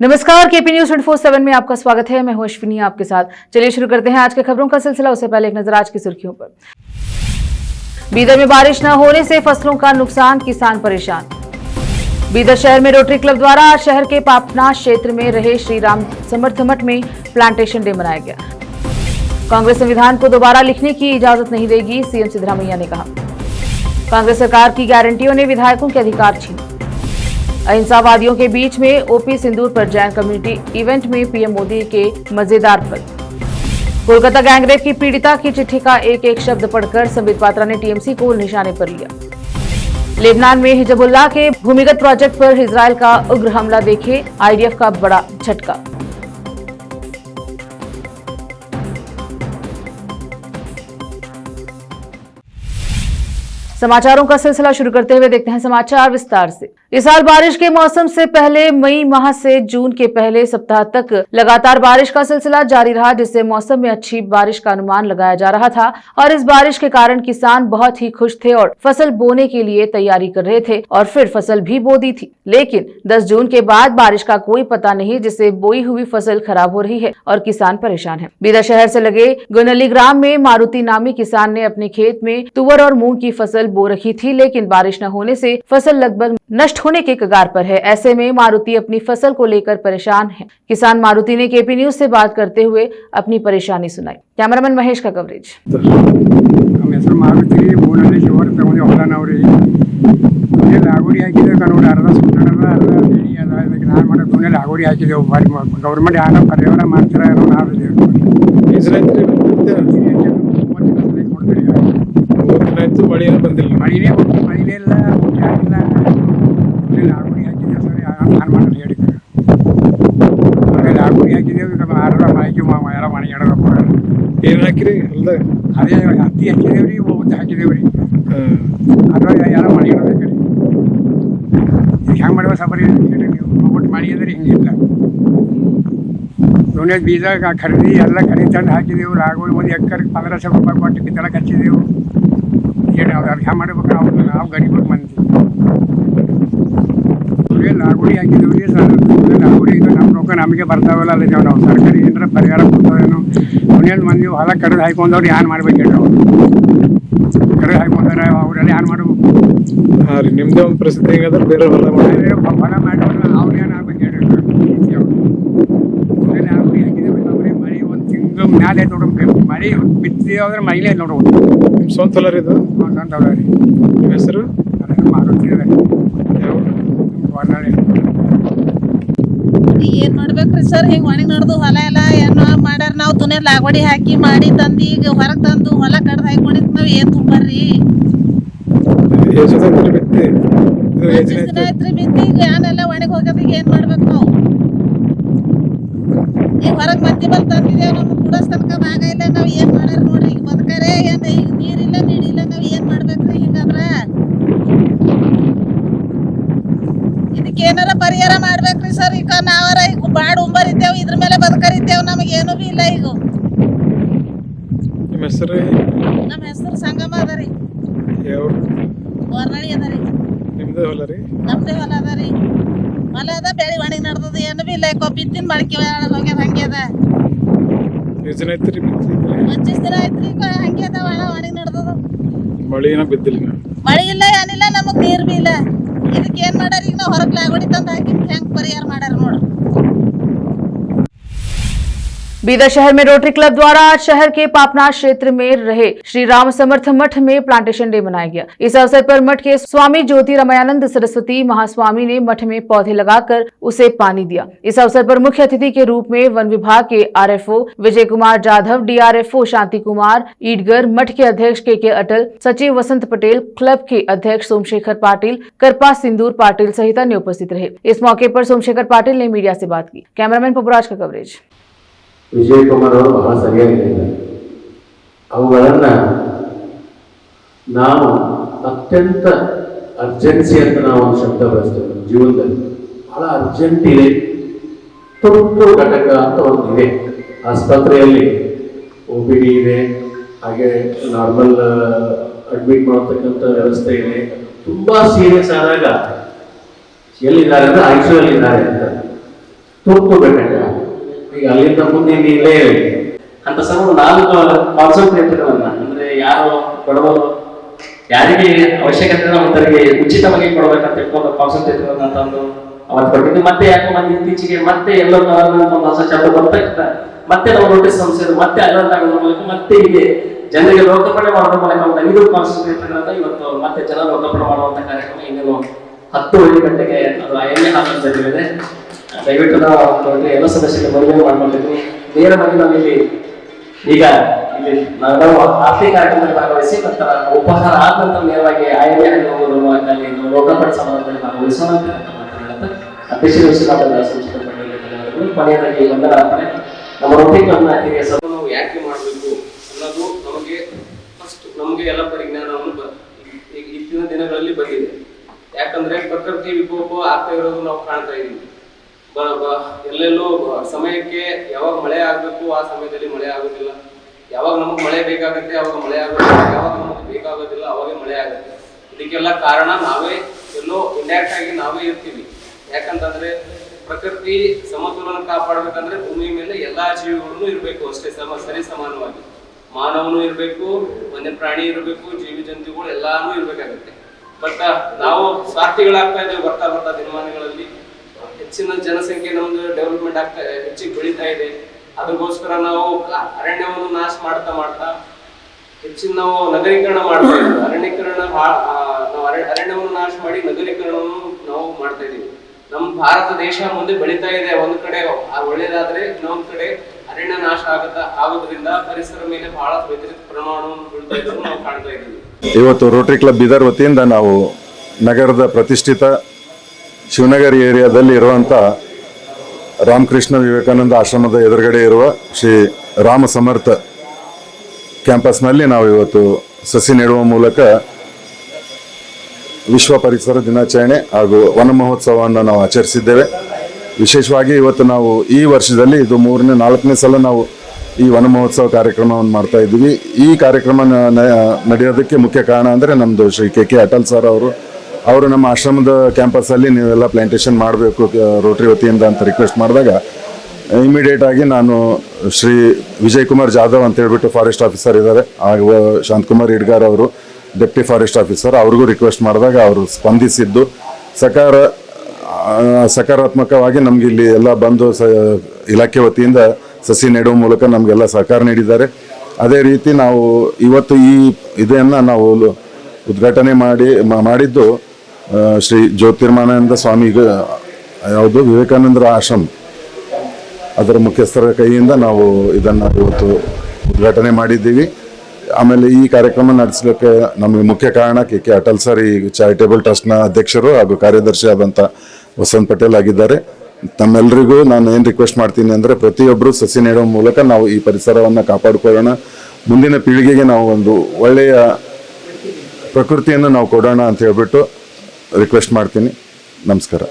नमस्कार, KP news 24/7 में आपका स्वागत है। मैं हूं अश्विनी आपके साथ। चलिए शुरू करते हैं आज के खबरों का सिलसिला। उससे पहले एक नजर आज की सुर्खियों पर। बीदर में बारिश न होने से फसलों का नुकसान, किसान परेशान। बीदर शहर में रोटरी क्लब द्वारा आज शहर के पापनाश क्षेत्र में रहे श्री राम समर्थ मठ में प्लांटेशन डे मनाया गया। कांग्रेस संविधान को दोबारा लिखने की इजाजत नहीं देगी, सीएम सिद्धरामैया ने कहा। कांग्रेस सरकार की गारंटियों ने विधायकों के अधिकार छीने। अहिंसावादियों के बीच में ओपी सिंदूर पर जैन कम्युनिटी इवेंट में पीएम मोदी के मजेदार पल। कोलकाता गैंगरेप की पीड़िता की चिट्ठी का एक एक शब्द पढ़कर संबित पात्रा ने टीएमसी को निशाने पर लिया। लेबनान में हिजबुल्लाह के भूमिगत प्रोजेक्ट पर इजरायल का उग्र हमला, देखे आईडीएफ का बड़ा झटका। समाचारों का सिलसिला शुरू करते हुए देखते हैं समाचार विस्तार से। इस साल बारिश के मौसम से पहले मई माह से जून के पहले सप्ताह तक लगातार बारिश का सिलसिला जारी रहा, जिससे मौसम में अच्छी बारिश का अनुमान लगाया जा रहा था और इस बारिश के कारण किसान बहुत ही खुश थे और फसल बोने के लिए तैयारी कर रहे थे और फिर फसल भी बो दी थी। लेकिन 10 जून के बाद बारिश का कोई पता नहीं, जिससे बोई हुई फसल खराब हो रही है और किसान परेशान है। बीदर शहर से लगे गुनली ग्राम में मारुति नामी किसान ने अपने खेत में तुअर और मूंग की फसल बो रखी थी, लेकिन बारिश न होने से फसल लगभग नष्ट होने के कगार पर है। ऐसे में मारुति अपनी फसल को लेकर परेशान है। किसान मारुति ने केपी न्यूज से बात करते हुए अपनी परेशानी सुनाई। कैमरामैन महेश का कवरेज। लागवडी अर्ध सुंदर लागवडी गवर्नमेंट यान परिहार ಮಾಡ್ತಾರೆ ಮಳಿನೇ ಇಲ್ಲ लागवडी ಹಾಕಿದ್ದೇವೆ ಸರ್, ಯಾರು ಮಾಡಲಿ ಹೇಳಿ लागवडी ಹಾಕಿದ್ದೇವೆ। ಆರ್ರ ಮಾಹಿತಿ ಎಲ್ಲ ಮನೆಗಡಬೇಕು ಏನು ಹಾಕಿರಿ ಅಲ್ದ ಅದೇ ಹತ್ತಿ ಹಾಕಿದೇವ್ರಿ, ಒಬ್ಬತ್ತು ಹಾಕಿದೇವ್ರಿ, ಅದ್ರ ಯಾರು ಮನೆಗಡಬೇಕ್ರಿ। ಹೆಂಗೆ ಮಾಡ್ಬೇಕು ಸಬರಿ ಹೇಳಿ ನೀವು, ಒಬ್ಬಟ್ಟು ಮಾಡಿ ಅಂದ್ರೆ ಹಿಂಗಿಲ್ಲ। दोन्ही बीज खरेदी ಎಲ್ಲ ಖರೀದಿ ತಂದು ಹಾಕಿದೆವು। लागवडी ಒಂದು ಎಕರೆಗೆ 1500 ರೂಪಾಯಿ ಕೊಟ್ಟು ಬಿತ್ತಲಕ್ಕೆ ಹಚ್ಚಿದೆವು। ಏನು ಅವ್ರು ಹೆಂಗೆ ಮಾಡ್ಬೇಕು, ನಾವು ಗರೀಬರು ಮಂದಿ लागवडी ಹಾಕಿದೇವ್ರಿ ಸರ್। लागवडी ಇದು ನಮ್ಮ ರೊಕ್ಕ ನಮಗೆ ಬರ್ತಾವಲ್ಲ, ಅದಕ್ಕೆ ನಾವು ಸರ್ಕಾರಿ ಏನಾರ ಪರಿಹಾರ ಕೊಡ್ತಾವೇನೋ। ಒಂದೇನು ಮಂದಿ ಹೊಲ ಕಡ್ದು ಹಾಕೊಂಡವ್ರು ಏನು ಮಾಡ್ಬೇಕು ಹೇಳಿ, ಅವ್ರು ಕಡ್ದು ಹಾಕೊಂಡ್ರೆ ಅವರೆಲ್ಲ ಏನು ಮಾಡಬೇಕು? ಹಾಂ ರೀ, ನಿಮ್ಮದೇ ಒಂದು ಪರಿಸ್ಥಿತಿ ಹೆಂಗಂದ್ರೆ ಬೇರೆ ಹೊಲ ಮಾಡಿದ್ರೆ ಹೊಲ ಮಾಡಿದ್ರೆ ಅವ್ರು ಏನು ಆಗ್ಬೇಕು ಹೇಳಿ। लागवडी ಹಾಕಿದೇವೆ ಅವ್ರಿ, ಮಳೆ ಒಂದು ತಿಂಗಳು ಮ್ಯಾಲೆ ಆಯ್ತು ನೋಡ್ರಿ, ಮಳೆ ಬಿತ್ತಿದೆ ಅಂದ್ರೆ ಮೈಲೇ ನೋಡ್ರಿ। ನಿಮ್ಮ ಸ್ವಂತ ಹೊಲ ರೀ ಇದು? ಸ್ವಂತ ಹೊಲ ರೀ। ನಿಮ್ಮ ಹೆಸರು? ಮಾರುತಿ ಯಾವ ಏನ್ ಮಾಡ್ಬೇಕ್ರಿ ಸರ್? ಹಿಂಗ್ ಒಣಗಿ ನಡ್ದು ಹೊಲ ಎಲ್ಲ ಏನೋ ಮಾಡ್ಯಾರ, ನಾವು ದುನಿಯಾ लागवडी ಹಾಕಿ ಮಾಡಿ ತಂದು ಈಗ ಹೊರಗೆ ತಂದು ಹೊಲ ಕಡ್ದು ಹಾಕೊಂಡಿದ್ ನಾವ್ ಏನ್ ತುಂಬರ್ರಿ? ಆಯ್ತ್ರಿ ಬಿತ್ತಿ, ಈಗ ಏನೆಲ್ಲ ಒಣಗಿ ಹೋಗ್ಯದ, ಈಗ ಏನ್ ಮಾಡ್ಬೇಕು ನಾವು? ಈಗ ಹೊರಗ್ ಮಂದಿ ಬಲ್ ತಂದಿದ್ದೇವೆ, ನಮ್ಗೆ ಕುಡಸ್ ತನಕ ಭಾಗ ಇಲ್ಲ, ನಾವ್ ಏನ್ ಮಾಡ್ಯಾರ ನೋಡ್ರಿ? ಈಗ ಬದುಕರೆ ಏನ್, ಈಗ ನೀರಿಲ್ಲ ನೀಡಿಲ್ಲ, ನಾವ್ ಏನ್ ಮಾಡ್ಬೇಕ್ರಿ? ಹಿಂಗಂದ್ರ ಇದಕ್ಕೆ ಏನಾರ ಪರಿಹಾರ ಮಾಡ್ಬೇಕ್ರಿ ಸರ್। ಈಗ ನಾವರ ಈಗ ಬಾಡ್ ಉಂಬರಿದ್ದೇವ್, ಇದ್ರ ಮೇಲೆ ಬದುಕರಿದ್ದೇವ್, ನಮಗೆ ಏನು ಬಿ ಇಲ್ಲ ಈಗ। ನಿಮ್ಮ ಹೆಸರು? ನಮ್ಮ ಹೆಸರು ಸಂಗಮ ಅದ ರೀ, ಯಾವ ಹೊರನಳಿ ಅದ ರೀ। ನಿಮ್ದೇ ಹೊಲ ರೀ? ನಮ್ದೇ ಹೊಲ ಅದ ರೀ, ಹೊಲ ಅದ, ಬೆಳಿ ಒಣಗಿ ನಡ್ದದ, ಏನು ಬಿ ಇಲ್ಲ, ಬಿತ್ತಿನ ಮಡಕಿ ಹೋಗ್ಯದ, ಹಂಗೆ ಅದ। ಯೋಜನೆ ಐತ್ರಿ ಬಿತ್ತಿದ್ರೆ? 25 ದಿನ ಆಯ್ತ್ರಿ, ಈಗ ಹಂಗೆ ಅದ, ಹೊಲ ಒಣಗಿ ನಡ್ದದ, ಮಳಿ ಏನೋ ಬಿದ್ದಿಲ್ಲ, ಮಳಿ ಇಲ್ಲ ಏನಿಲ್ಲ, ನಮಗ್ ನೀರ್ ಬಿ ಇಲ್ಲ। ಇದಕ್ಕೆ ಏನ್ ಮಾಡ್ಯಾರ ಈಗ? ನಾವು ಹೊರಗ್ लागवडी ತಂದು ಹಾಕಿ ಹೆಂಗ್ ಪರಿಹಾರ ಮಾಡ್ಯಾರ ನೋಡ್ರಿ। बीदर शहर में रोटरी क्लब द्वारा आज शहर के पापनाश क्षेत्र में रहे श्री राम समर्थ मठ में प्लांटेशन डे मनाया गया। इस अवसर पर मठ के स्वामी ज्योति रमयानंद सरस्वती महास्वामी ने मठ में पौधे लगाकर उसे पानी दिया। इस अवसर पर मुख्य अतिथि के रूप में वन विभाग के आरएफओ विजय कुमार जाधव, डीआरएफओ शांति कुमार ईडगर, मठ के अध्यक्ष के अटल, सचिव वसंत पटेल, क्लब के अध्यक्ष सोमशेखर पाटिल, करपा सिंदूर पाटिल सहित अन्य उपस्थित रहे। इस मौके पर सोमशेखर पाटिल ने मीडिया से बात की। कैमरामैन पपुराज का कवरेज। ವಿಜಯ್ ಕುಮಾರ್ ಅವರು ಬಹಳ ಸರಿಯಾಗಿ ಹೇಳಿದ್ದಾರೆ। ಅವುಗಳನ್ನು ನಾವು ಅತ್ಯಂತ ಅರ್ಜೆನ್ಸಿ ಅಂತ ನಾವು ಒಂದು ಶಬ್ದ ಬಳಸ್ತೇವೆ ನಮ್ಮ ಜೀವನದಲ್ಲಿ। ಬಹಳ ಅರ್ಜೆಂಟ್ ಇದೆ, ತುರ್ತು ಘಟಕ ಅಂತ ಒಂದು ಇದೆ ಆಸ್ಪತ್ರೆಯಲ್ಲಿ, OPD ಇದೆ, ಹಾಗೆ ನಾರ್ಮಲ್ ಅಡ್ಮಿಟ್ ಮಾಡತಕ್ಕಂಥ ವ್ಯವಸ್ಥೆ ಇದೆ। ತುಂಬ ಸೀರಿಯಸ್ ಆದಾಗ ಎಲ್ಲಿದ್ದಾರೆ ಅಂದರೆ ICU ಇದ್ದಾರೆ ಅಂತ ತುರ್ತು ಘಟಕ. ಈಗ ಅಲ್ಲಿಂದ ಮುಂದೆ ಇಲ್ಲೇ ಇರಿ ಅಂತ ಸರ್ ಒಂದು 4 ಕಾನ್ಸಂಟ್ರೇಟ್ಗಳನ್ನ, ಅಂದ್ರೆ ಯಾರು ಬಡವರು ಯಾರಿಗೆ ಅವಶ್ಯಕತೆ ಅಂತವರಿಗೆ ಉಚಿತವಾಗಿ ಕೊಡಬೇಕಂತ ಇಟ್ಕೊಂಡು ಕಾನ್ಸಂಟ್ರೇಟ್ಗಳನ್ನ ತಂದು ಅವತ್ತು ಕೊಟ್ಟಿದ್ದು. ಮತ್ತೆ ಯಾಕೆ ಮತ್ತೆ ಇತ್ತೀಚೆಗೆ ಮತ್ತೆ ಎಲ್ಲೋ ಒಂದು ಹೊಸ ಶಬ್ದ ಬರ್ತಾ ಇರ್ತಾರೆ, ಮತ್ತೆ ನಾವು ನೋಟಿಸ್ ಸಂಸ್ಥೆ ಮತ್ತೆ ಅಲರ್ಟ್ ಆಗೋದ್ರ ಮೂಲಕ ಮತ್ತೆ ಹೀಗೆ ಜನರಿಗೆ ಲೋಕಾರ್ಪಣೆ ಮಾಡೋದ್ರ ಮೂಲಕ ಒಂದು 5 ಕಾನ್ಸಂಟ್ರೇಟ್ಗಳನ್ನ ಇವತ್ತು ಮತ್ತೆ ಜನ ಲೋಕಾರ್ಪಣೆ ಮಾಡುವಂತ ಕಾರ್ಯಕ್ರಮ ಇನ್ನೇನು 10 ಗಂಟೆಗೆ ಅದು ಐಎಂಎ ಹಾಲ್ ಜರುಗಲಿದೆ. ದಯವಿಟ್ಟು ನಾವು ಎಲ್ಲ ಸದಸ್ಯರಿಗೆ ಮನವಿ ಮಾಡ್ಕೊಂಡಿದ್ವಿ. ನೇರವಾಗಿ ನಾವು ಇಲ್ಲಿ ಈಗ ಇಲ್ಲಿ ನಾವು ಆರ್ಥಿಕ ಕಾರ್ಯಕ್ರಮದಲ್ಲಿ ಭಾಗವಹಿಸಿ ನಂತರ ಉಪಹಾರ ಆದ ನಂತರ ನೇರವಾಗಿ ಐಎಂಎ ಅಲ್ಲಿ ಲೋಕಾರ್ಪಣೆ ಸಮಾರಂಭದಲ್ಲಿ ಭಾಗವಹಿಸೋಣ ಅಂತ ಮಾತನಾಡುತ್ತೆ. ಅಧ್ಯಕ್ಷರ ವಿಶ್ವನಾಥನ ಸಂಸ್ಕೃತ ಮಂಡಳಿ ಕೊನೆಯದಾಗಿ ವಂದನ ಅರ್ಪಣೆ. ನಮ್ಮ ರೊಟ್ಟಿಗಳನ್ನ ಹಿರಿಯ ಸಭೆ ನಾವು ಯಾಕೆ ಮಾಡಬೇಕು ಅನ್ನೋದು ನಮಗೆ ಎಲ್ಲ ಪರಿಜ್ಞಾನವನ್ನು ಇತ್ತಿನ ದಿನಗಳಲ್ಲಿ ಬಂದಿದೆ. ಯಾಕಂದ್ರೆ ಪ್ರಕೃತಿ ವಿಕೋಪ ಆಗ್ತಾ ಇರೋದು ನಾವು ಕಾಣ್ತಾ ಇದೀವಿ. ಎಲ್ಲೆಲ್ಲೂ ಸಮಯಕ್ಕೆ ಯಾವಾಗ ಮಳೆ ಆಗ್ಬೇಕು ಆ ಸಮಯದಲ್ಲಿ ಮಳೆ ಆಗೋದಿಲ್ಲ, ಯಾವಾಗ ನಮಗೆ ಮಳೆ ಬೇಕಾಗುತ್ತೆ ಅವಾಗ ಮಳೆ ಆಗೋದಿಲ್ಲ, ಯಾವಾಗ ನಮಗೆ ಬೇಕಾಗೋದಿಲ್ಲ ಅವಾಗ ಮಳೆ ಆಗುತ್ತೆ. ಇದಕ್ಕೆಲ್ಲ ಕಾರಣ ನಾವೇ ಎಲ್ಲೋ ಇಂಡೈರೆಕ್ಟ್ ಆಗಿ ನಾವೇ ಇರ್ತೀವಿ. ಯಾಕಂತಂದ್ರೆ ಪ್ರಕೃತಿ ಸಮತೋಲನ ಕಾಪಾಡಬೇಕಂದ್ರೆ ಭೂಮಿ ಮೇಲೆ ಎಲ್ಲಾ ಜೀವಿಗಳನ್ನು ಇರಬೇಕು ಅಷ್ಟೇ, ಸರಿ ಸಮಾನವಾಗಿ. ಮಾನವನು ಇರಬೇಕು, ವನ್ಯ ಪ್ರಾಣಿ ಇರಬೇಕು, ಜೀವಿ ಜಂತುಗಳು ಎಲ್ಲಾನು ಇರ್ಬೇಕಾಗುತ್ತೆ. ಬಟ್ ನಾವು ಸ್ವಾರ್ಥಿಗಳಾಗ್ತಾ ಇದ್ದೇವೆ ಬರ್ತಾ ದಿನಮಾನಗಳಲ್ಲಿ. ಹೆಚ್ಚಿನ ಜನಸಂಖ್ಯೆ ನಮ್ದು ಡೆವಲಪ್ಮೆಂಟ್ ಆಗ್ತಾ ಹೆಚ್ಚಿಗೆ ಬೆಳೀತಾ ಇದೆ. ಅದಕ್ಕೋಸ್ಕರ ನಾವು ಅರಣ್ಯವನ್ನು ನಾಶ ಮಾಡ್ತಾ ಹೆಚ್ಚಿನ ನಾವು ನಗರೀಕರಣ ಮಾಡ್ತಾ ಇದ್ದೀವಿ. ನಾವು ಅರಣ್ಯವನ್ನು ನಾಶ ಮಾಡಿ ನಗರೀಕರಣವನ್ನು ನಾವು ಮಾಡ್ತಾ ಇದ್ದೀವಿ. ನಮ್ಮ ಭಾರತ ದೇಶ ಮುಂದೆ ಬೆಳೀತಾ ಇದೆ. ಒಂದು ಕಡೆ ಒಳ್ಳೇದಾದ್ರೆ ಇನ್ನೊಂದು ಕಡೆ ಅರಣ್ಯ ನಾಶ ಆಗೋದ್ರಿಂದ ಪರಿಸರ ಮೇಲೆ ಬಹಳ ವ್ಯತಿರಿಕ್ತ ಪರಿಣಾಮವನ್ನು ಬೀಳ್ತಾ ಇದ್ರು ನಾವು ಕಾಣ್ತಾ ಇದ್ದೀವಿ. ಇವತ್ತು ರೋಟರಿ ಕ್ಲಬ್ ಬೀದರ್ ವತಿಯಿಂದ ನಾವು ನಗರದ ಪ್ರತಿಷ್ಠಿತ ಶಿವನಗರಿ ಏರಿಯಾದಲ್ಲಿ ಇರುವಂಥ ರಾಮಕೃಷ್ಣ ವಿವೇಕಾನಂದ ಆಶ್ರಮದ ಎದುರುಗಡೆ ಇರುವ ಶ್ರೀ ರಾಮ ಸಮರ್ಥ ಕ್ಯಾಂಪಸ್ನಲ್ಲಿ ನಾವು ಇವತ್ತು ಸಸಿ ನೆಡುವ ಮೂಲಕ ವಿಶ್ವ ಪರಿಸರ ದಿನಾಚರಣೆ ಹಾಗೂ ವನ ಮಹೋತ್ಸವವನ್ನು ನಾವು ಆಚರಿಸಿದ್ದೇವೆ. ವಿಶೇಷವಾಗಿ ಇವತ್ತು ನಾವು ಈ ವರ್ಷದಲ್ಲಿ ಇದು 4ನೇ ಸಲ ನಾವು ಈ ವನ ಮಹೋತ್ಸವ ಕಾರ್ಯಕ್ರಮವನ್ನು ಮಾಡ್ತಾ ಇದ್ದೀವಿ. ಈ ಕಾರ್ಯಕ್ರಮ ನಡೆಯೋದಕ್ಕೆ ಮುಖ್ಯ ಕಾರಣ ಅಂದರೆ ನಮ್ಮದು ಶ್ರೀ ಕೆ ಅಟಲ್ ಸರ್ ಅವರು ನಮ್ಮ ಆಶ್ರಮದ ಕ್ಯಾಂಪಸ್ಸಲ್ಲಿ ನೀವೆಲ್ಲ ಪ್ಲಾಂಟೇಶನ್ ಮಾಡಬೇಕು ರೋಟರಿ ವತಿಯಿಂದ ಅಂತ ರಿಕ್ವೆಸ್ಟ್ ಮಾಡಿದಾಗ ಇಮಿಡಿಯೇಟ್ ಆಗಿ ನಾನು ಶ್ರೀ ವಿಜಯ್ ಕುಮಾರ್ ಜಾಧವ್ ಅಂತ ಹೇಳ್ಬಿಟ್ಟು ಫಾರೆಸ್ಟ್ ಆಫೀಸರ್ ಇದ್ದಾರೆ, ಹಾಗೂ ಶಾಂತಕುಮಾರ್ ಇಡ್ಗಾರ್ ಅವರು ಡೆಪ್ಟಿ ಫಾರೆಸ್ಟ್ ಆಫೀಸರ್, ಅವ್ರಿಗೂ ರಿಕ್ವೆಸ್ಟ್ ಮಾಡಿದಾಗ ಅವರು ಸ್ಪಂದಿಸಿದ್ದು ಸಕಾರಾತ್ಮಕವಾಗಿ ನಮ್ಗೆ ಇಲ್ಲಿ ಎಲ್ಲ ಬಂದು ಇಲಾಖೆ ವತಿಯಿಂದ ಸಸಿ ನೆಡುವ ಮೂಲಕ ನಮಗೆಲ್ಲ ಸಹಕಾರ ನೀಡಿದ್ದಾರೆ. ಅದೇ ರೀತಿ ನಾವು ಇವತ್ತು ಇದನ್ನು ನಾವು ಉದ್ಘಾಟನೆ ಮಾಡಿದ್ದು ಶ್ರೀ ಜ್ಯೋತಿರ್ಮಾನಂದ ಸ್ವಾಮಿ ಯಾವುದು ವಿವೇಕಾನಂದರ ಆಶ್ರಮ ಅದರ ಮುಖ್ಯಸ್ಥರ ಕೈಯಿಂದ ನಾವು ಇದನ್ನು ಇವತ್ತು ಉದ್ಘಾಟನೆ ಮಾಡಿದ್ದೀವಿ. ಆಮೇಲೆ ಈ ಕಾರ್ಯಕ್ರಮ ನಡೆಸಲಿಕ್ಕೆ ನಮಗೆ ಮುಖ್ಯ ಕಾರಣ ಕೆ ಅಟಲ್ ಸರ್ ಈ ಚಾರಿಟೇಬಲ್ ಟ್ರಸ್ಟ್ನ ಅಧ್ಯಕ್ಷರು ಹಾಗೂ ಕಾರ್ಯದರ್ಶಿ ಆದಂಥ ವಸಂತ್ ಪಟೇಲ್ ಆಗಿದ್ದಾರೆ. ತಮ್ಮೆಲ್ಲರಿಗೂ ನಾನು ಏನು ರಿಕ್ವೆಸ್ಟ್ ಮಾಡ್ತೀನಿ ಅಂದರೆ ಪ್ರತಿಯೊಬ್ಬರು ಸಸಿ ನೆಡುವ ಮೂಲಕ ನಾವು ಈ ಪರಿಸರವನ್ನು ಕಾಪಾಡಿಕೊಳ್ಳೋಣ, ಮುಂದಿನ ಪೀಳಿಗೆಗೆ ನಾವು ಒಂದು ಒಳ್ಳೆಯ ಪ್ರಕೃತಿಯನ್ನು ನಾವು ಕೊಡೋಣ ಅಂತ ಹೇಳ್ಬಿಟ್ಟು ರಿಕ್ವೆಸ್ಟ್ ಮಾಡ್ತೀನಿ. ನಮಸ್ಕಾರ.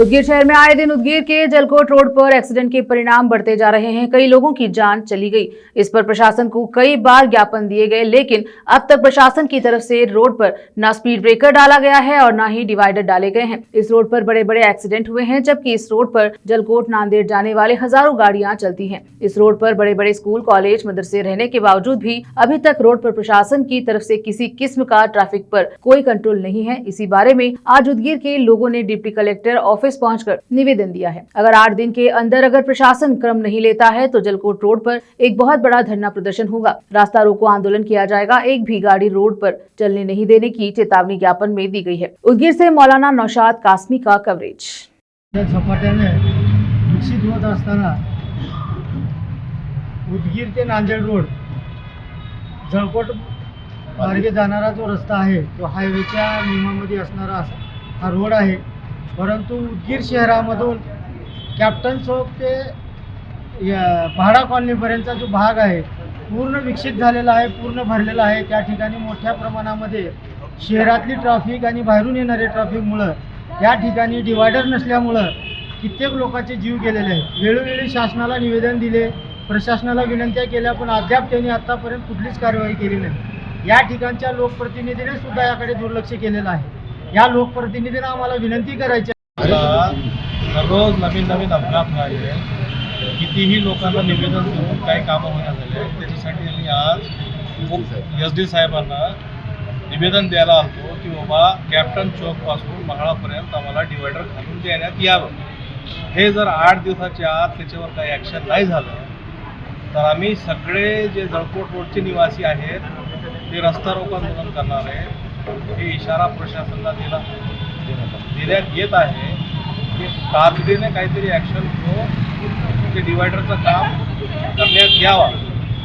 उदगीर शहर में आए दिन उदगीर के जलकोट रोड पर एक्सीडेंट के परिणाम बढ़ते जा रहे हैं। कई लोगों की जान चली गई। इस पर प्रशासन को कई बार ज्ञापन दिए गए, लेकिन अब तक प्रशासन की तरफ से रोड पर न स्पीड ब्रेकर डाला गया है और न ही डिवाइडर डाले गए हैं। इस रोड पर बड़े बड़े एक्सीडेंट हुए हैं, जबकि इस रोड पर जलकोट नांदेड़ जाने वाले हजारों गाड़ियां चलती हैं। इस रोड पर बड़े बड़े स्कूल, कॉलेज, मदरसे रहने के बावजूद भी अभी तक रोड पर प्रशासन की तरफ से किसी किस्म का ट्रैफिक पर कोई कंट्रोल नहीं है। इसी बारे में आज उदगीर के लोगों ने डिप्टी कलेक्टर ऑफिस पहुंचकर निवेदन दिया है। अगर 8 दिन के अंदर अगर प्रशासन क्रम नहीं लेता है तो जलकोट रोड पर एक बहुत बड़ा धरना प्रदर्शन होगा, रास्ता रोको आंदोलन किया जाएगा। एक भी गाड़ी रोड पर चलने नहीं देने की चेतावनी ज्ञापन में दी गई है। उदगीर से मौलाना नौशाद कासमी का कवरेज। झपाट्याने विकसित होत असताना उदगीर ते नांदेड रोड जळकोट मार्गे जाणारा जो रस्ता आहे तो हायवेच्या नियमामध्ये असणारा हा रोड आहे. परंतु उदगीर शहरामधून कॅप्टन चौक ते भाडा कॉलनीपर्यंतचा जो भाग आहे पूर्ण विकसित झालेला आहे, पूर्ण भरलेला आहे. त्या ठिकाणी मोठ्या प्रमाणामध्ये शहरातली ट्रॅफिक आणि बाहेरून येणारे ट्रॅफिकमुळं त्या ठिकाणी डिवायडर नसल्यामुळं कित्येक लोकांचे जीव गेलेले आहेत. वेळोवेळी शासनाला निवेदन दिले, प्रशासनाला विनंत्या केल्या, पण अद्याप त्यांनी आत्तापर्यंत कुठलीच कारवाई केली नाही. या ठिकाणच्या लोकप्रतिनिधीने सुद्धा याकडे दुर्लक्ष केलेलं आहे. या लोकप्रतिनिधींना आम्हाला विनंती करायची दररोज नवीन नवीन अपघात व्हायले, कितीही लोकांना निवेदन देऊन काही कामं होण्या झाले. त्याच्यासाठी आम्ही आज SD साहेबांना निवेदन द्यायला आलो की बाबा कॅप्टन चौकपासून मंगळापर्यंत आम्हाला डिवायडर घालून देण्यात यावं. हे जर 8 दिवसाच्या आत त्याच्यावर काही ॲक्शन नाही झालं तर आम्ही सगळे जे जळकोट रोडचे निवासी आहेत ते रस्ता रोको आंदोलन करणार आहे. हे इशारा प्रशासनाला देण्यात येत आहे की तातडीने काहीतरी ॲक्शन घेऊन ते डिवायडरचं काम करण्यात यावं.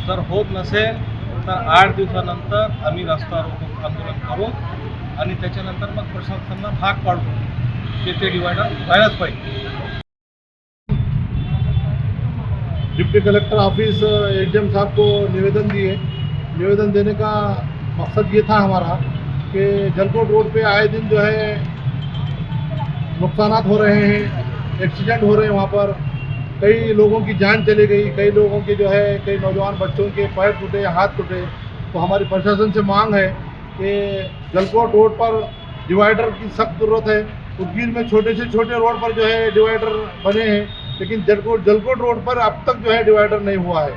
जर होत नसेल तर 8 दिवसानंतर आम्ही रस्ता रोको आंदोलन करू आणि त्याच्यानंतर मग प्रशासनाला भाग पाडू की ते डिवायडर व्हायलाच पाहिजे. डिप्टी कलेक्टर ऑफिस एडीएम साहब को निवेदन दिए. निवेदन देने का मकसद ये था हमारा कि जलकोट रोड पे आए दिन जो है नुकसानात हो रहे हैं, एक्सीडेंट हो रहे हैं. वहाँ पर कई लोगों की जान चली गई, कई लोगों के जो है कई नौजवान बच्चों के पैर टूटे, हाथ टूटे. तो हमारी प्रशासन से मांग है कि जलकोट रोड पर डिवाइडर की सख्त ज़रूरत है. उदगीर में छोटे से छोटे रोड पर जो है डिवाइडर बने हैं, लेकिन जलकोट रोड पर अब तक जो है डिवाइडर नहीं हुआ है.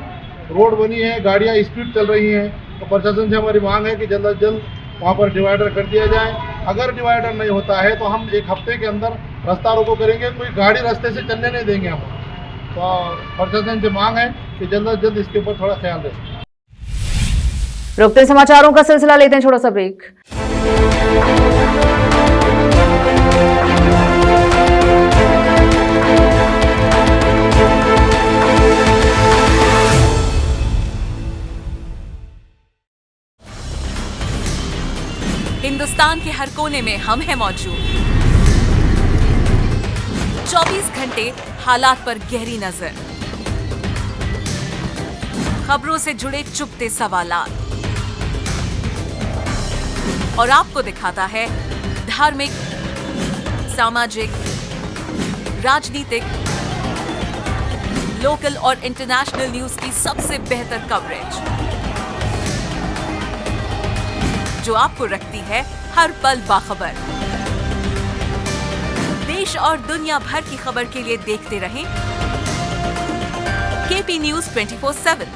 रोड बनी है, गाड़ियाँ स्पीड चल रही हैं. तो प्रशासन से हमारी मांग है कि जल्द से जल्द वहाँ पर डिवाइडर कर दिया जाए. अगर डिवाइडर नहीं होता है तो हम 1 हफ्ते के अंदर रास्ता रोको करेंगे. कोई गाड़ी रास्ते से चलने नहीं देंगे हम. तो प्रशासन से मांग है कि जल्द से जल्द इसके ऊपर थोड़ा ख्याल रखें. रोकते हैं समाचारों का सिलसिला, लेते हैं छोटा सा ब्रेक. हिंदुस्तान के हर कोने में हम हैं मौजूद. 24 घंटे हालात पर गहरी नजर, खबरों से जुड़े चुपते सवालात और आपको दिखाता है धार्मिक, सामाजिक, राजनीतिक, लोकल और इंटरनेशनल न्यूज की सबसे बेहतर कवरेज जो आपको रखती है हर पल बाखबर. देश और दुनिया भर की खबर के लिए देखते रहें KP News 24/7.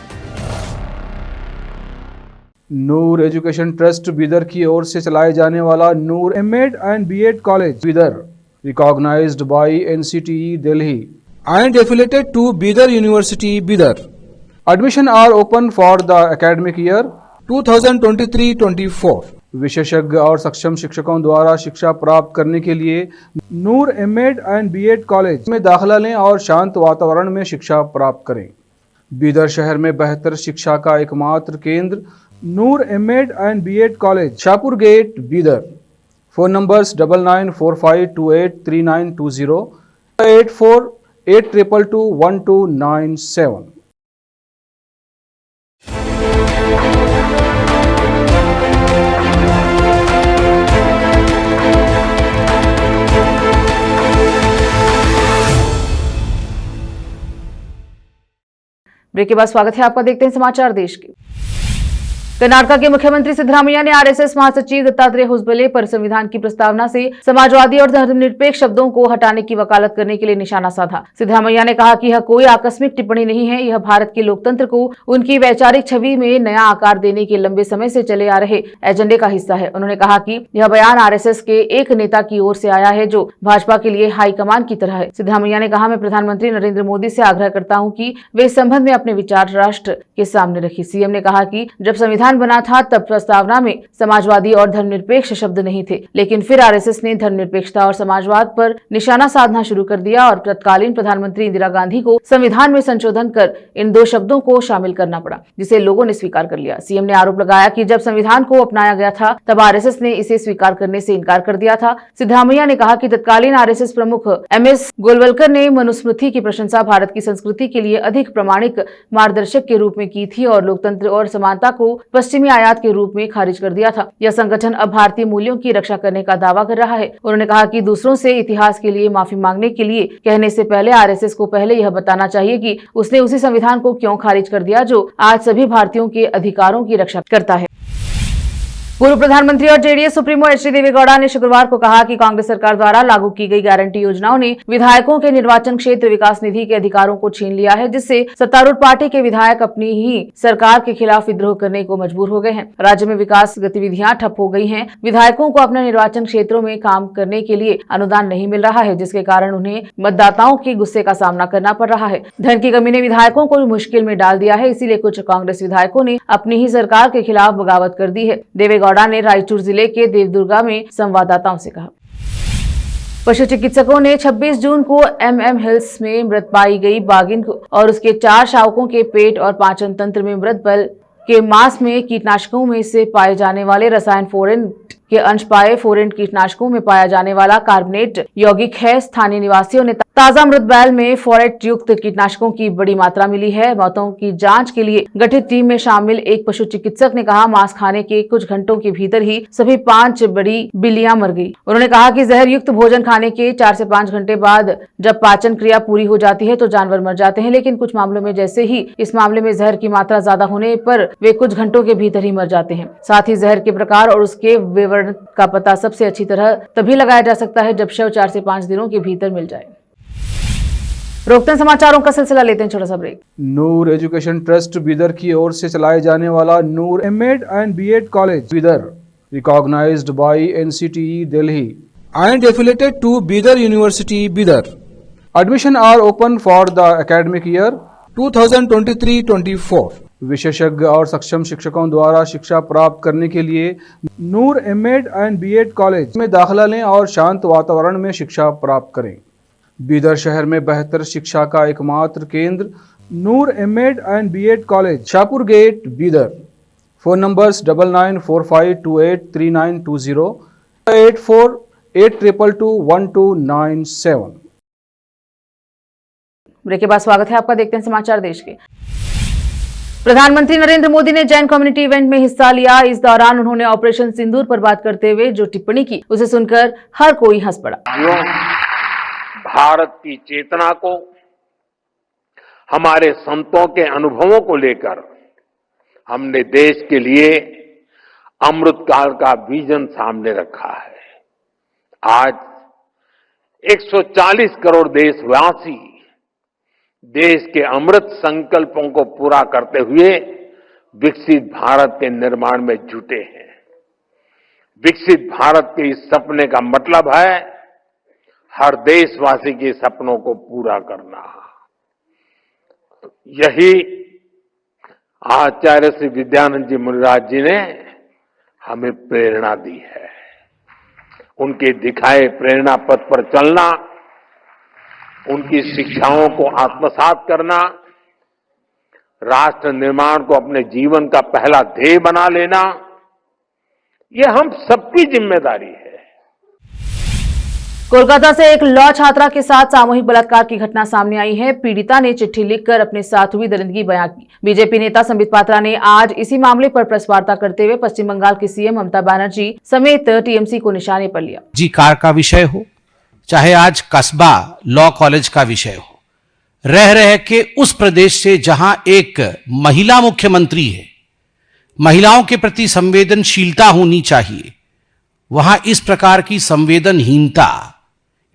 नूर एजुकेशन ट्रस्ट बीदर की ओर से चलाए जाने वाला नूर M.Ed and B.Ed college Bidar, recognized by NCTE Delhi and affiliated to Bidar University Bidar. Admission are open for the academic year 2023-24. विशेषज्ञ और सक्षम शिक्षकों द्वारा शिक्षा प्राप्त करने के लिए नूर M.Ed and B.Ed कॉलेज में दाखिला लें और शांत वातावरण में शिक्षा प्राप्त करें. बीदर शहर में बेहतर शिक्षा का एकमात्र केंद्र Noor M.Ed and B.Ed college, Shahpur gate, Bidar. Phone numbers 9945283920, 8482221297. Break के बाद स्वागत है आपका. देखते हैं समाचार देश के. कर्नाटक के मुख्यमंत्री सिद्धरामैया ने आरएसएस महासचिव दत्तात्रेय होसबले पर संविधान की प्रस्तावना से समाजवादी और धर्मनिरपेक्ष शब्दों को हटाने की वकालत करने के लिए निशाना साधा. सिद्धरामैया ने कहा कि यह कोई आकस्मिक टिप्पणी नहीं है, यह भारत के लोकतंत्र को उनकी वैचारिक छवि में नया आकार देने के लंबे समय से चले आ रहे एजेंडे का हिस्सा है. उन्होंने कहा कि यह बयान आरएसएस के एक नेता की ओर से आया है जो भाजपा के लिए हाईकमान की तरह है. सिद्धरामैया ने कहा, मैं प्रधानमंत्री नरेंद्र मोदी से आग्रह करता हूँ कि वे इस संबंध में अपने विचार राष्ट्र के सामने रखें. सीएम ने कहा कि जब संविधान बना था तब प्रस्तावना में समाजवादी और धर्मनिरपेक्ष शब्द नहीं थे, लेकिन फिर आरएसएस ने धर्मनिरपेक्षता और समाजवाद पर निशाना साधना शुरू कर दिया और तत्कालीन प्रधानमंत्री इंदिरा गांधी को संविधान में संशोधन कर इन 2 शब्दों को शामिल करना पड़ा, जिसे लोगों ने स्वीकार कर लिया. सीएम ने आरोप लगाया कि जब संविधान को अपनाया गया था तब आरएसएस ने इसे स्वीकार करने से इनकार कर दिया था. सिद्धरामैया ने कहा कि तत्कालीन आरएसएस प्रमुख MS गोलवलकर ने मनुस्मृति की प्रशंसा भारत की संस्कृति के लिए अधिक प्रामाणिक मार्गदर्शक के रूप में की थी और लोकतंत्र और समानता को पश्चिमी आयात के रूप में खारिज कर दिया था. यह संगठन अब भारतीय मूल्यों की रक्षा करने का दावा कर रहा है. उन्होंने कहा कि दूसरों से इतिहास के लिए माफी मांगने के लिए कहने से पहले आरएसएस को पहले यह बताना चाहिए कि उसने उसी संविधान को क्यों खारिज कर दिया जो आज सभी भारतीयों के अधिकारों की रक्षा करता है. पूर्व प्रधानमंत्री और जेडीएस सुप्रीमो एच.डी. देवेगौड़ा ने शुक्रवार को कहा कि कांग्रेस सरकार द्वारा लागू की गई गारंटी योजनाओं ने विधायकों के निर्वाचन क्षेत्र विकास निधि के अधिकारों को छीन लिया है, जिससे सत्तारूढ़ पार्टी के विधायक अपनी ही सरकार के खिलाफ विद्रोह करने को मजबूर हो गए हैं। राज्य में विकास गतिविधियां ठप हो गई हैं। विधायकों को अपने निर्वाचन क्षेत्रों में काम करने के लिए अनुदान नहीं मिल रहा है, जिसके कारण उन्हें मतदाताओं के गुस्से का सामना करना पड़ रहा है। धन की कमी ने विधायकों को मुश्किल में डाल दिया है, इसीलिए कुछ कांग्रेस विधायकों ने अपनी ही सरकार के खिलाफ बगावत कर दी है। देवेगौड़ा ने रायचूर जिले के देवदुर्गा में संवाददाताओं से कहा। पशु चिकित्सकों ने 26 जून को MM हिल्स में मृत पाई गई बाघिन को और उसके 4 शावकों के पेट और पाचन तंत्र में मृत बल के मांस में कीटनाशकों में से पाए जाने वाले रसायन फोरेट के अंश पाए। फोरेट कीटनाशकों में पाया जाने वाला कार्बोनेट यौगिक है। स्थानीय निवासियों ने ताजा मृत बैल में फोरेट युक्त कीटनाशकों की बड़ी मात्रा मिली है। मौतों की जांच के लिए गठित टीम में शामिल एक पशु चिकित्सक ने कहा, मांस खाने के कुछ घंटों के भीतर ही सभी 5 बड़ी बिल्लियां मर गई। उन्होंने कहा कि जहर युक्त भोजन खाने के 4 से 5 घंटे बाद जब पाचन क्रिया पूरी हो जाती है तो जानवर मर जाते हैं, लेकिन कुछ मामलों में जैसे ही इस मामले में जहर की मात्रा ज्यादा होने पर वे कुछ घंटों के भीतर ही मर जाते हैं। साथ ही जहर के प्रकार और उसके विवरण का पता सबसे अच्छी तरह तभी लगाया जा सकता है जब शव 4 से 5 दिनों के भीतर मिल जाए। रोकते हैं समाचारों का सिलसिला, लेते हैं छोटा सा break. Noor education trust Bidar की ओर से चलाए जाने वाला Noor MEd and BEd college Bidar, recognised by NCTE Delhi and affiliated to Bidar university Bidar. Admission are open for the academic year 2023-24। विशेषज्ञ और सक्षम शिक्षकों द्वारा शिक्षा प्राप्त करने के लिए नूर एमएड एंड बीएड कॉलेज में दाखिला लें और शांत वातावरण में शिक्षा प्राप्त करें। बीदर शहर में बेहतर शिक्षा का एकमात्र केंद्र Noor MEd and BEd college, Shahpur gate, Bidar. Phone numbers 9945283920, 8482221297। Break के बाद स्वागत है आपका। देखते हैं समाचार देश के। प्रधानमंत्री नरेंद्र मोदी ने जैन कम्युनिटी इवेंट में हिस्सा लिया। इस दौरान उन्होंने ऑपरेशन सिंदूर पर बात करते हुए जो टिप्पणी की उसे सुनकर हर कोई हंस पड़ा। भारत की चेतना को, हमारे संतों के अनुभवों को लेकर हमने देश के लिए अमृतकाल का विजन सामने रखा है। आज 140 करोड़ देशवासी देश के अमृत संकल्पों को पूरा करते हुए विकसित भारत के निर्माण में जुटे हैं। विकसित भारत के इस सपने का मतलब है हर देशवासी के सपनों को पूरा करना। यही आचार्य श्री विद्यानंद जी मुनिराज जी ने हमें प्रेरणा दी है। उनके दिखाए प्रेरणा पथ पर चलना, उनकी शिक्षाओं को आत्मसात करना, राष्ट्र निर्माण को अपने जीवन का पहला ध्येय बना लेना, यह हम सबकी जिम्मेदारी है। कोलकाता से एक लॉ छात्रा के साथ सामूहिक बलात्कार की घटना सामने आई है। पीड़िता ने चिट्ठी लिखकर अपने साथ हुई दरिंदगी बयां की। बीजेपी नेता संबित पात्रा ने आज इसी मामले पर प्रेस वार्ता करते हुए पश्चिम बंगाल की सीएम ममता बनर्जी समेत टीएमसी को निशाने पर लिया। जी कार का विषय हो, चाहे आज कस्बा लॉ कॉलेज का विषय हो, रह रह के उस प्रदेश से जहां एक महिला मुख्यमंत्री है, महिलाओं के प्रति संवेदनशीलता होनी चाहिए, वहां इस प्रकार की संवेदनहीनता,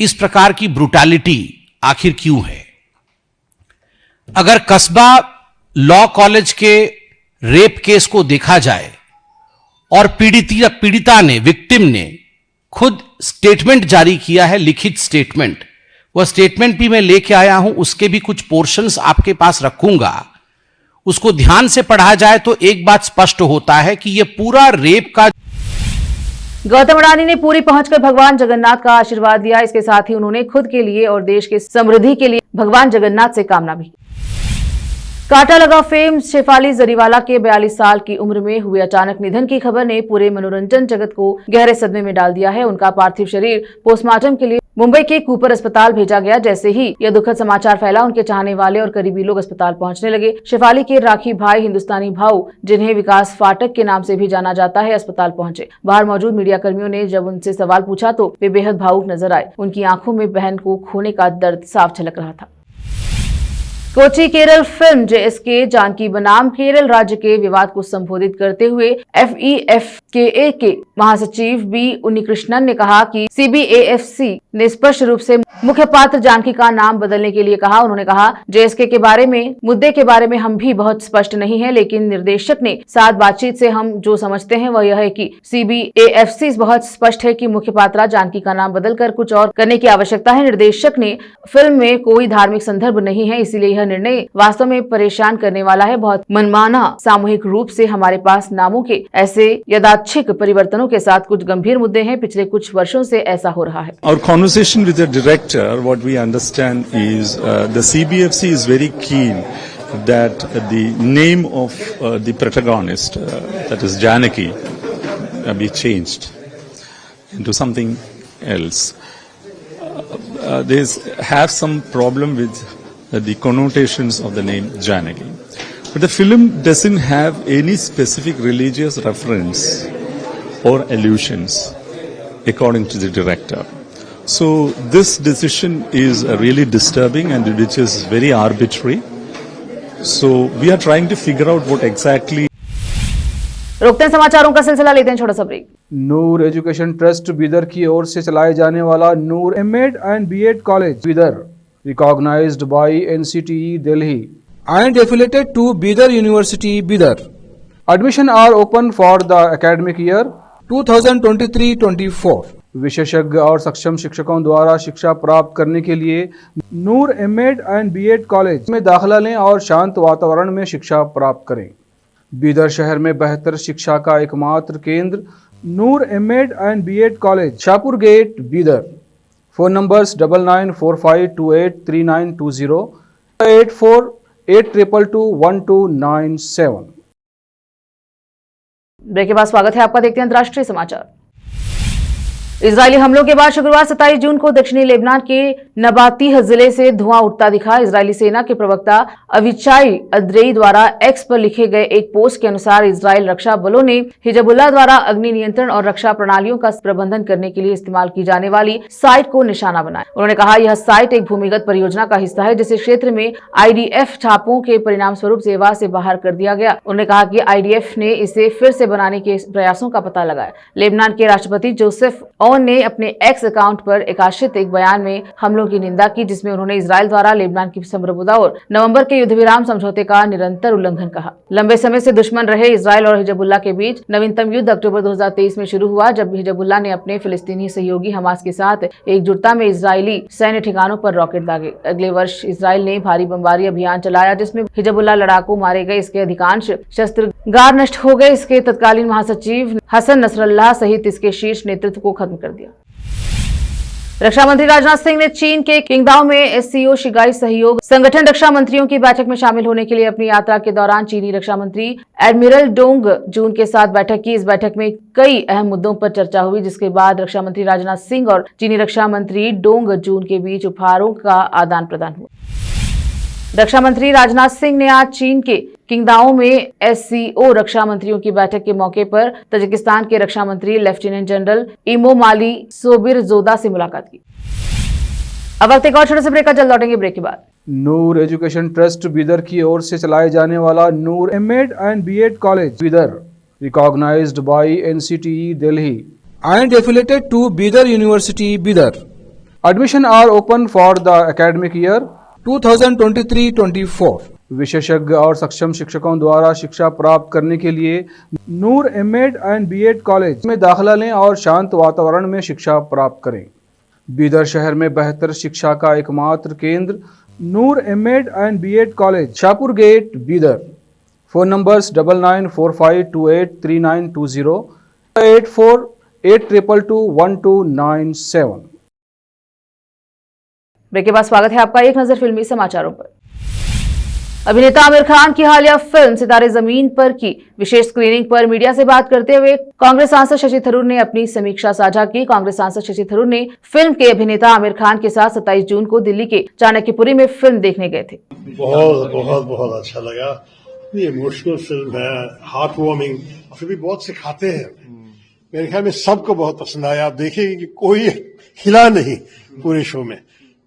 इस प्रकार की ब्रुटैलिटी आखिर क्यों है? अगर कस्बा लॉ कॉलेज के रेप केस को देखा जाए और पीड़िता ने, विक्टिम ने खुद स्टेटमेंट जारी किया है, लिखित स्टेटमेंट, वह स्टेटमेंट भी मैं लेके आया हूं, उसके भी कुछ पोर्शंस आपके पास रखूंगा। उसको ध्यान से पढ़ा जाए तो एक बात स्पष्ट होता है कि यह पूरा रेप का। गौतम अडानी ने पुरी पहुंचकर भगवान जगन्नाथ का आशीर्वाद लिया। इसके साथ ही उन्होंने खुद के लिए और देश के समृद्धि के लिए भगवान जगन्नाथ से कामना भी। कांटा लगा फेम शेफाली जरीवाला के 42 साल की उम्र में हुए अचानक निधन की खबर ने पूरे मनोरंजन जगत को गहरे सदमे में डाल दिया है। उनका पार्थिव शरीर पोस्टमार्टम के लिए मुंबई के कूपर अस्पताल भेजा गया। जैसे ही यह दुखद समाचार फैला, उनके चाहने वाले और करीबी लोग अस्पताल पहुंचने लगे। शेफाली के राखी भाई, हिंदुस्तानी भाऊ, जिन्हें विकास फाटक के नाम से भी जाना जाता है, अस्पताल पहुंचे। बाहर मौजूद मीडिया कर्मियों ने जब उनसे सवाल पूछा तो वे बेहद भावुक नजर आए। उनकी आंखों में बहन को खोने का दर्द साफ झलक रहा था। कोची केरल फिल्म जेएसके जानकी बनाम केरल राज्य के विवाद को संबोधित करते हुए FEFKA के महासचिव बी उन्नीकृष्णन ने कहा कि CBAFC ने स्पष्ट रूप से मुख्य पात्र जानकी का नाम बदलने के लिए कहा। उन्होंने कहा जेएसके के बारे में मुद्दे के बारे में हम भी बहुत स्पष्ट नहीं है, लेकिन निर्देशक ने साथ बातचीत से हम जो समझते हैं वह यह है कि CBAFC बहुत स्पष्ट है कि मुख्य पात्रा जानकी का नाम बदलकर कुछ और करने की आवश्यकता है। निर्देशक ने फिल्म में कोई धार्मिक संदर्भ नहीं है, इसीलिए यह निर्णय वास्तव में परेशान करने वाला है। बहुत मनमाना सामूहिक रूप से हमारे पास नामों के ऐसे यादृच्छिक परिवर्तनों के साथ कुछ गंभीर मुद्दे हैं। पिछले कुछ वर्षों से ऐसा हो रहा है। Our conversation with the director, what we understand is the CBFC is very keen that the name of the protagonist, that is Janaki, be changed into something else. They have some problem with the connotations of the name Janaki. But the film doesn't have any specific religious reference or allusions according to the director. So this decision is really disturbing and which is very arbitrary. So we are trying to figure out what exactly. रोकते हैं समाचारों का सिलसिला, लेते हैं छोटा सा break. Noor education trust Bidar की ओर से चलाए जाने वाला Noor MEd and BEd college Bidar recognized by NCTE Delhi and affiliated to Bidar University Bidar. Admission are open for the academic year 2023-24. विशेषज्ञ और सक्षम शिक्षकों द्वारा शिक्षा प्राप्त करने के लिए नूर एमएड एंड बीएड कॉलेज में दाखिला लें और शांत वातावरण में शिक्षा प्राप्त करें। बीदर शहर में बेहतर शिक्षा का एकमात्र केंद्र Noor MEd and BEd college, Shahpur gate, Bidar. Phone numbers 9945283920, 8482221297। Break के बाद स्वागत है आपका, देखते हैं अंतर्राष्ट्रीय समाचार। इजरायली हमलों के बाद शुक्रवार 27 जून को दक्षिणी लेबनान के नबातीह जिले से धुआं उठता दिखा। इजरायली सेना के प्रवक्ता अविचाई अद्रेई द्वारा एक्स पर लिखे गए एक पोस्ट के अनुसार इजरायल रक्षा बलों ने हिजबुल्लाह द्वारा अग्नि नियंत्रण और रक्षा प्रणालियों का प्रबंधन करने के लिए इस्तेमाल की जाने वाली साइट को निशाना बनाया। उन्होंने कहा यह साइट एक भूमिगत परियोजना का हिस्सा है जिसे क्षेत्र में IDF छापों के परिणाम स्वरूप सेवा से बाहर कर दिया गया। उन्होंने कहा कि IDF ने इसे फिर से बनाने के प्रयासों का पता लगाया। लेबनान के राष्ट्रपति जोसेफ ऑन ने अपने एक्स अकाउंट पर प्रकाशित एक बयान में हमलों की निंदा की, जिसमें उन्होंने इजरायल द्वारा लेबनान की संप्रभुता और नवंबर के युद्ध विराम समझौते का निरंतर उल्लंघन कहा। लंबे समय से दुश्मन रहे इजरायल और हिजबुल्लाह के बीच नवीनतम युद्ध अक्टूबर 2023 में शुरू हुआ, जब हिजबुल्लाह ने अपने फिलिस्तीनी सहयोगी हमास के साथ एकजुटता में इजरायली सैन्य ठिकानों पर रॉकेट दागे। अगले वर्ष इजरायल ने भारी बमबारी अभियान चलाया जिसमें हिजबुल्लाह लड़ाकू मारे गए। इसके अधिकांश शस्त्रागार नष्ट हो गए। इसके तत्कालीन महासचिव हसन नसरल्लाह सहित इसके शीर्ष नेतृत्व को खत्म कर दिया। रक्षा मंत्री राजनाथ सिंह ने चीन के किंगदाओ में SCO शिगाई सहयोग संगठन रक्षा मंत्रियों की बैठक में शामिल होने के लिए अपनी यात्रा के दौरान चीनी रक्षा मंत्री एडमिरल डोंग जून के साथ बैठक की। इस बैठक में कई अहम मुद्दों पर चर्चा हुई, जिसके बाद रक्षा मंत्री राजनाथ सिंह और चीनी रक्षा मंत्री डोंग जून के बीच उपहारों का आदान प्रदान हुआ। रक्षा मंत्री राजनाथ सिंह ने आज चीन के किंगदाओ में SCO रक्षा मंत्रियों की बैठक के मौके पर तजिकिस्तान के रक्षा मंत्री लेफ्टिनेंट जनरल इमोमाली सोबिरजोदा से मुलाकात की। अब वक्त एक और छोटे से ब्रेक का, जल्द लौटेंगे ब्रेक के बाद। नूर एजुकेशन ट्रस्ट बीदर की ओर से चलाए जाने वाला Noor MEd and BEd college Bidar recognised by NCTE Delhi and affiliated to Bidar University Bidar. Admission are open for the academic year 2023-24। विशेषज्ञ और सक्षम शिक्षकों द्वारा शिक्षा प्राप्त करने के लिए नूर एमएड एंड बीएड कॉलेज में दाखिला लें और शांत वातावरण में शिक्षा प्राप्त करें। बीदर शहर में बेहतर शिक्षा का एकमात्र केंद्र Noor MEd and BEd college, Shahpur gate, Bidar. Phone numbers 9945283920, 8482221297। Break के बाद स्वागत है आपका, एक नजर फिल्मी समाचारों पर। अभिनेता आमिर खान की हालिया फिल्म सितारे जमीन पर की विशेष स्क्रीनिंग पर मीडिया से बात करते हुए कांग्रेस सांसद शशि थरूर ने अपनी समीक्षा साझा की। कांग्रेस सांसद शशि थरूर ने फिल्म के अभिनेता आमिर खान के साथ 27 जून को दिल्ली के चाणक्यपुरी में फिल्म देखने गए थे। बहुत बहुत बहुत अच्छा लगा। ये इमोशनल फिल्म है, हार्ट वार्मिंग, फिर भी बहुत सिखाते हैं। मेरे ख्याल में सबको बहुत पसंद आया। आप देखिए कि कोई हिला नहीं पूरे शो में,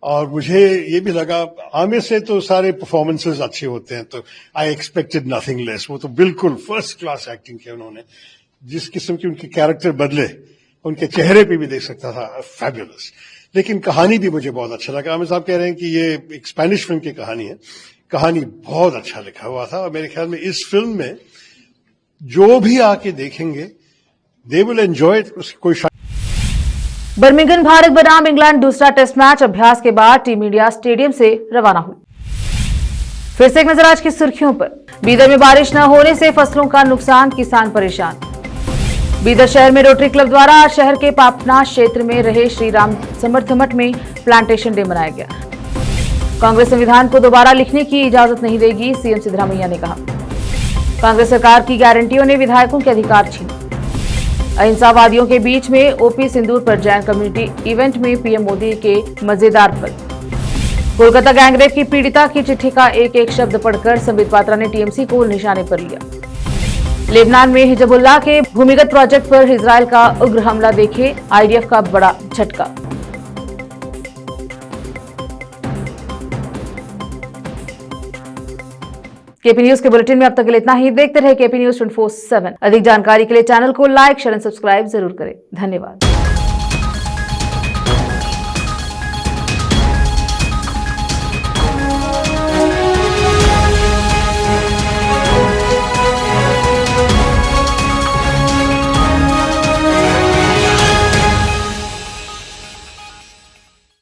और मुझे ये भी लगा आमिर से तो सारे परफॉर्मेंसेस अच्छे होते हैं, तो आई एक्सपेक्टेड नथिंग लेस। वो तो बिल्कुल फर्स्ट क्लास एक्टिंग की उन्होंने, जिस किस्म की उनके कैरेक्टर बदले उनके चेहरे पे भी देख सकता था, फैबुलस। लेकिन कहानी भी मुझे बहुत अच्छा लगा। आमिर साहब कह रहे हैं कि ये एक स्पेनिश फिल्म की कहानी है, कहानी बहुत अच्छा लिखा हुआ था और मेरे ख्याल में इस फिल्म में जो भी आके देखेंगे दे विल एंजॉय इट। कोई बर्मिंघम भारत बनाम इंग्लैंड दूसरा टेस्ट मैच अभ्यास के बाद टीम इंडिया स्टेडियम से रवाना हुई। फिर से एक नजर आज की सुर्खियों पर। बीदर में बारिश न होने से फसलों का नुकसान, किसान परेशान। बीदर शहर में रोटरी क्लब द्वारा आज शहर के पापनाश क्षेत्र में रहे श्री राम समर्थ मठ में प्लांटेशन डे मनाया गया। कांग्रेस संविधान को दोबारा लिखने की इजाजत नहीं देगी, सीएम सिद्धरामैया ने कहा। कांग्रेस सरकार की गारंटियों ने विधायकों के अधिकार छीने। अहिंसावादियों के बीच में ओपी सिंदूर पर जैन कम्युनिटी इवेंट में पीएम मोदी के मजेदार पल। कोलकाता गैंगरेप की पीड़िता की चिट्ठी का एक एक शब्द पढ़कर संबित पात्रा ने टीएमसी को निशाने पर लिया। लेबनान में हिजबुल्लाह के भूमिगत प्रोजेक्ट पर इजरायल का उग्र हमला, देखे आईडीएफ का बड़ा झटका। केपी न्यूज के बुलेटिन में अब तक के लिए इतना ही। देखते रहे केपी न्यूज 24/7। अधिक जानकारी के लिए चैनल को लाइक, शेयर एंड सब्सक्राइब जरूर करें। धन्यवाद।